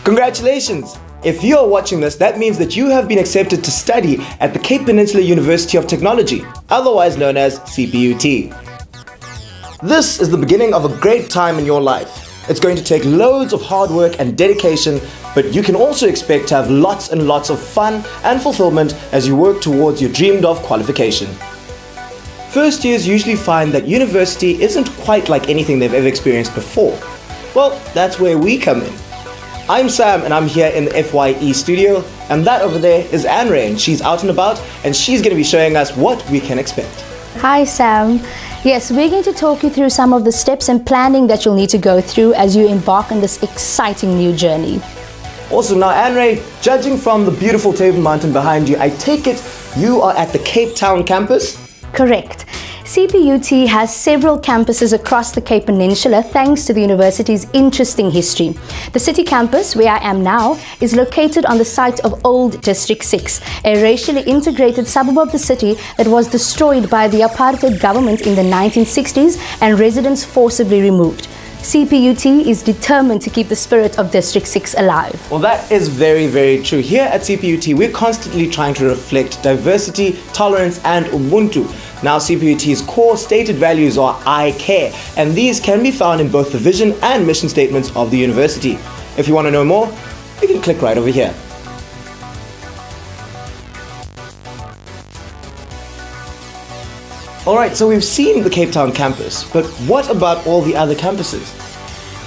Congratulations! If you are watching this, that means that you have been accepted to study at the Cape Peninsula University of Technology, otherwise known as CPUT. This is the beginning of a great time in your life. It's going to take loads of hard work and dedication, but you can also expect to have lots and lots of fun and fulfillment as you work towards your dreamed of qualification. First years usually find that university isn't quite like anything they've ever experienced before. Well, that's where we come in. I'm Sam and I'm here in the FYE studio, and that over there is Anne-Ray, and she's out and about and she's going to be showing us what we can expect. Hi Sam. Yes, we're going to talk you through some of the steps and planning that you'll need to go through as you embark on this exciting new journey. Awesome. Now Anne-Ray, judging from the beautiful Table Mountain behind you, I take it you are at the Cape Town campus? Correct. CPUT has several campuses across the Cape Peninsula thanks to the university's interesting history. The city campus, where I am now, is located on the site of Old District 6, a racially integrated suburb of the city that was destroyed by the apartheid government in the 1960s and residents forcibly removed. CPUT is determined to keep the spirit of District 6 alive. Well, that is very, very true. Here at CPUT, we're constantly trying to reflect diversity, tolerance, and Ubuntu. Now, CPUT's core stated values are I care, and these can be found in both the vision and mission statements of the university. If you want to know more, you can click right over here. Alright, so we've seen the Cape Town campus, but what about all the other campuses?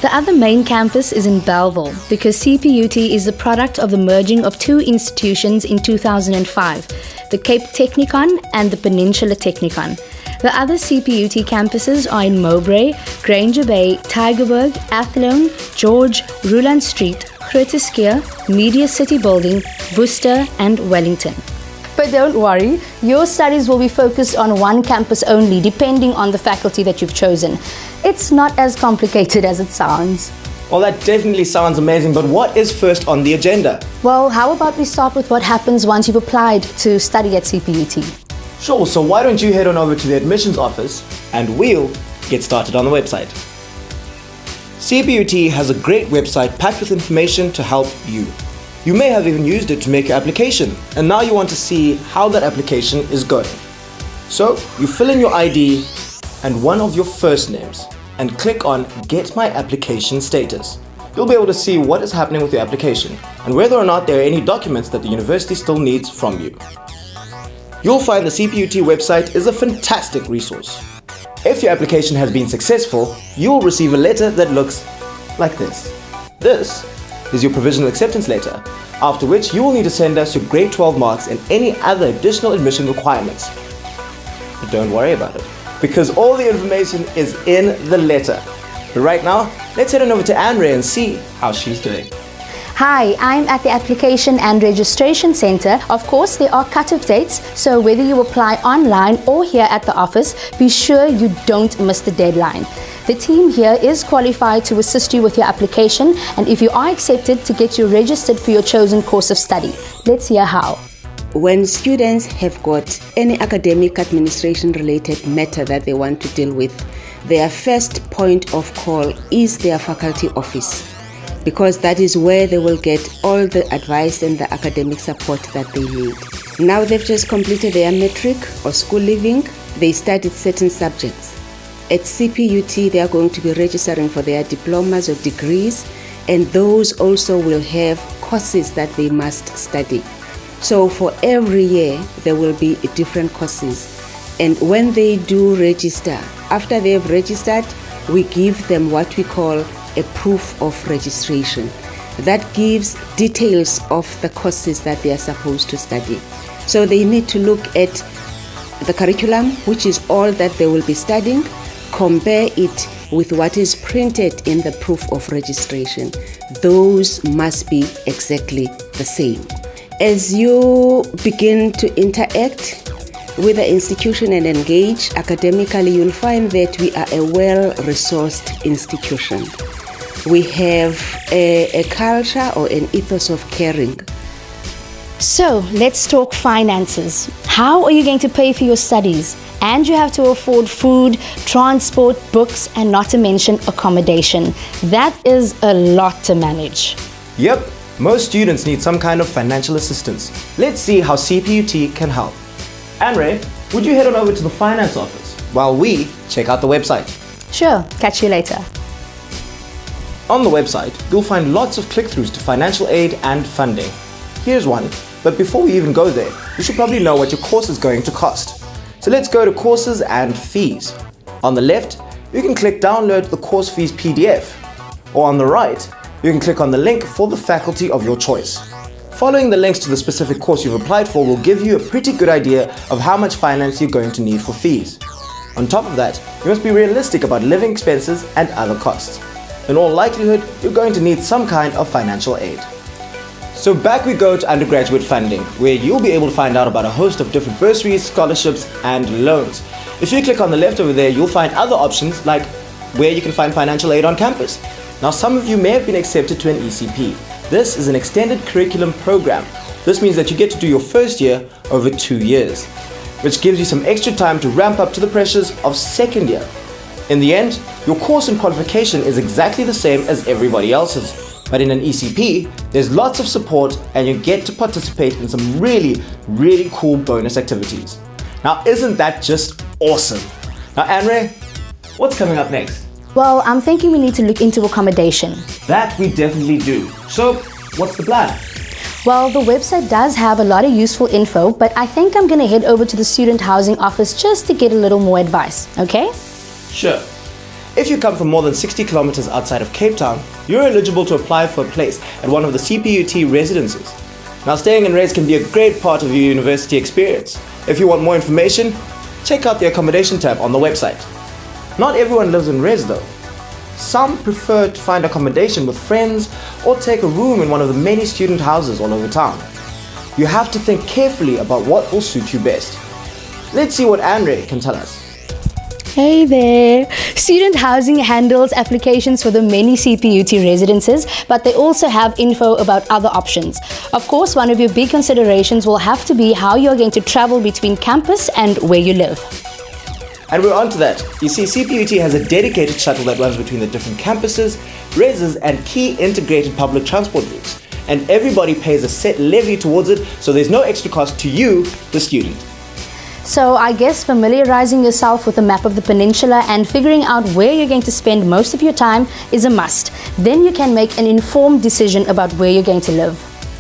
The other main campus is in Bellville because CPUT is the product of the merging of two institutions in 2005, the Cape Technikon and the Peninsula Technikon. The other CPUT campuses are in Mowbray, Granger Bay, Tygerberg, Athlone, George, Ruland Street, Groote Schuur, Media City Building, Worcester and Wellington. But don't worry, your studies will be focused on one campus only, depending on the faculty that you've chosen. It's not as complicated as it sounds. Well, that definitely sounds amazing, but what is first on the agenda? Well, how about we start with what happens once you've applied to study at CPUT? Sure, so why don't you head on over to the admissions office and we'll get started on the website. CPUT has a great website packed with information to help you. You may have even used it to make your application, and now you want to see how that application is going. So, you fill in your ID and one of your first names and click on Get My Application Status. You'll be able to see what is happening with your application and whether or not there are any documents that the university still needs from you. You'll find the CPUT website is a fantastic resource. If your application has been successful, you will receive a letter that looks like this. This is your provisional acceptance letter, after which you will need to send us your grade 12 marks and any other additional admission requirements. But don't worry about it, because all the information is in the letter. But right now, let's head on over to Anne-Ray and see how she's doing. Hi, I'm at the Application and Registration Center. Of course, there are cut-off dates, so whether you apply online or here at the office, be sure you don't miss the deadline. The team here is qualified to assist you with your application, and if you are accepted, to get you registered for your chosen course of study. Let's hear how. When students have got any academic administration related matter that they want to deal with, their first point of call is their faculty office, because that is where they will get all the advice and the academic support that they need. Now they've just completed their matric or school leaving, they studied certain subjects. At CPUT, they are going to be registering for their diplomas or degrees, and those also will have courses that they must study. So for every year, there will be different courses. And when they do register, after they have registered, we give them what we call a proof of registration. That gives details of the courses that they are supposed to study. So they need to look at the curriculum, which is all that they will be studying, compare it with what is printed in the proof of registration. Those must be exactly the same. As you begin to interact with the institution and engage academically, you'll find that we are a well-resourced institution. We have a culture or an ethos of caring. So let's talk finances. How are you going to pay for your studies? And you have to afford food, transport, books, and not to mention accommodation. That is a lot to manage. Yep, most students need some kind of financial assistance. Let's see how CPUT can help. Anne-Ray, would you head on over to the finance office while we check out the website? Sure, catch you later. On the website, you'll find lots of click-throughs to financial aid and funding. Here's one, but before we even go there, you should probably know what your course is going to cost. So let's go to courses and fees. On the left, you can click download the course fees PDF, or on the right, you can click on the link for the faculty of your choice. Following the links to the specific course you've applied for will give you a pretty good idea of how much finance you're going to need for fees. On top of that, you must be realistic about living expenses and other costs. In all likelihood, you're going to need some kind of financial aid. So back we go to undergraduate funding, where you'll be able to find out about a host of different bursaries, scholarships, and loans. If you click on the left over there, you'll find other options like where you can find financial aid on campus. Now, some of you may have been accepted to an ECP. This is an extended curriculum program. This means that you get to do your first year over 2 years, which gives you some extra time to ramp up to the pressures of second year. In the end, your course and qualification is exactly the same as everybody else's. But in an ECP, there's lots of support and you get to participate in some really, really cool bonus activities. Now, isn't that just awesome? Now, Anne-Ray, what's coming up next? Well, I'm thinking we need to look into accommodation. That we definitely do. So, what's the plan? Well, the website does have a lot of useful info, but I think I'm going to head over to the student housing office just to get a little more advice, okay? Sure. If you come from more than 60 kilometers outside of Cape Town, you're eligible to apply for a place at one of the CPUT residences. Now, staying in res can be a great part of your university experience. If you want more information, check out the accommodation tab on the website. Not everyone lives in res though. Some prefer to find accommodation with friends or take a room in one of the many student houses all over town. You have to think carefully about what will suit you best. Let's see what Anne-Ray can tell us. Hey there! Student housing handles applications for the many CPUT residences, but they also have info about other options. Of course, one of your big considerations will have to be how you're going to travel between campus and where you live. And we're on to that. You see, CPUT has a dedicated shuttle that runs between the different campuses, reses, and key integrated public transport routes. And everybody pays a set levy towards it, so there's no extra cost to you, the student. So I guess familiarizing yourself with a map of the peninsula and figuring out where you're going to spend most of your time is a must. Then you can make an informed decision about where you're going to live.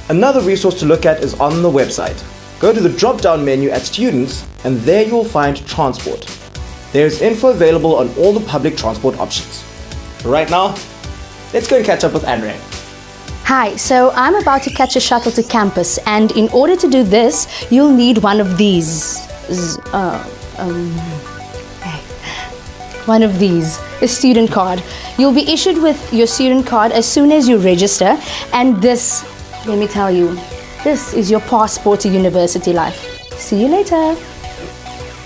Another resource to look at is on the website. Go to the drop-down menu at Students, and there you'll find Transport. There's info available on all the public transport options. Right now, let's go and catch up with Anne-Ray. Hi, so I'm about to catch a shuttle to campus, and in order to do this, you'll need one of these. One of these, a student card. You'll be issued with your student card as soon as you register, and this, let me tell you, this is your passport to university life. See you later.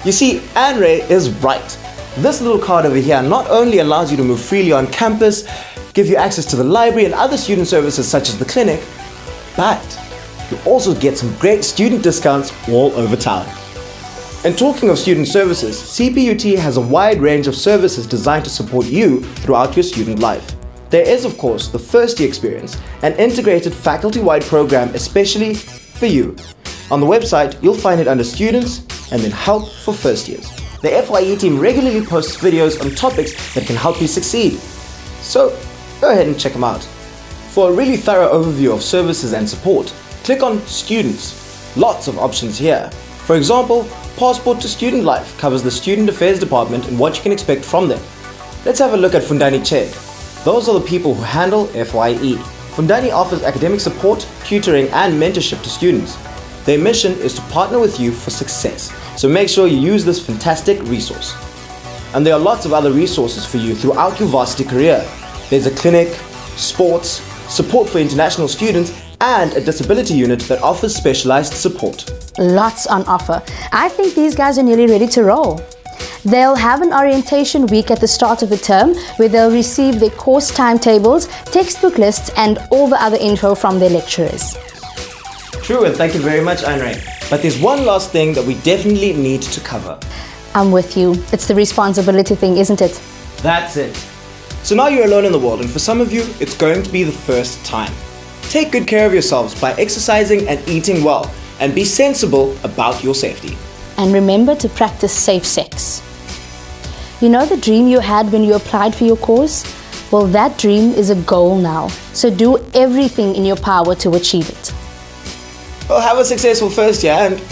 You see, Anne-Ray is right. This little card over here not only allows you to move freely on campus, give you access to the library and other student services such as the clinic, but you also get some great student discounts all over town. And talking of student services, CPUT has a wide range of services designed to support you throughout your student life. There is, of course, the first year experience, an integrated faculty-wide program especially for you. On the website, you'll find it under Students and then Help for First Years. The FYE team regularly posts videos on topics that can help you succeed. So, go ahead and check them out. For a really thorough overview of services and support, click on Students. Lots of options here. For example, Passport to Student Life covers the Student Affairs Department and what you can expect from them. Let's have a look at Fundani Check. Those are the people who handle FYE. Fundani offers academic support, tutoring, and mentorship to students. Their mission is to partner with you for success, so make sure you use this fantastic resource. And there are lots of other resources for you throughout your varsity career. There's a clinic, sports, support for international students, and a disability unit that offers specialized support. Lots on offer. I think these guys are nearly ready to roll. They'll have an orientation week at the start of the term where they'll receive their course timetables, textbook lists, and all the other info from their lecturers. True, and thank you very much, Ayn. But there's one last thing that we definitely need to cover. I'm with you. It's the responsibility thing, isn't it? That's it. So now you're alone in the world, and for some of you, it's going to be the first time. Take good care of yourselves by exercising and eating well, and be sensible about your safety. And remember to practice safe sex. You know the dream you had when you applied for your course? Well, that dream is a goal now. So do everything in your power to achieve it. Well, have a successful first year and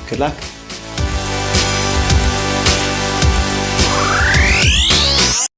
good luck.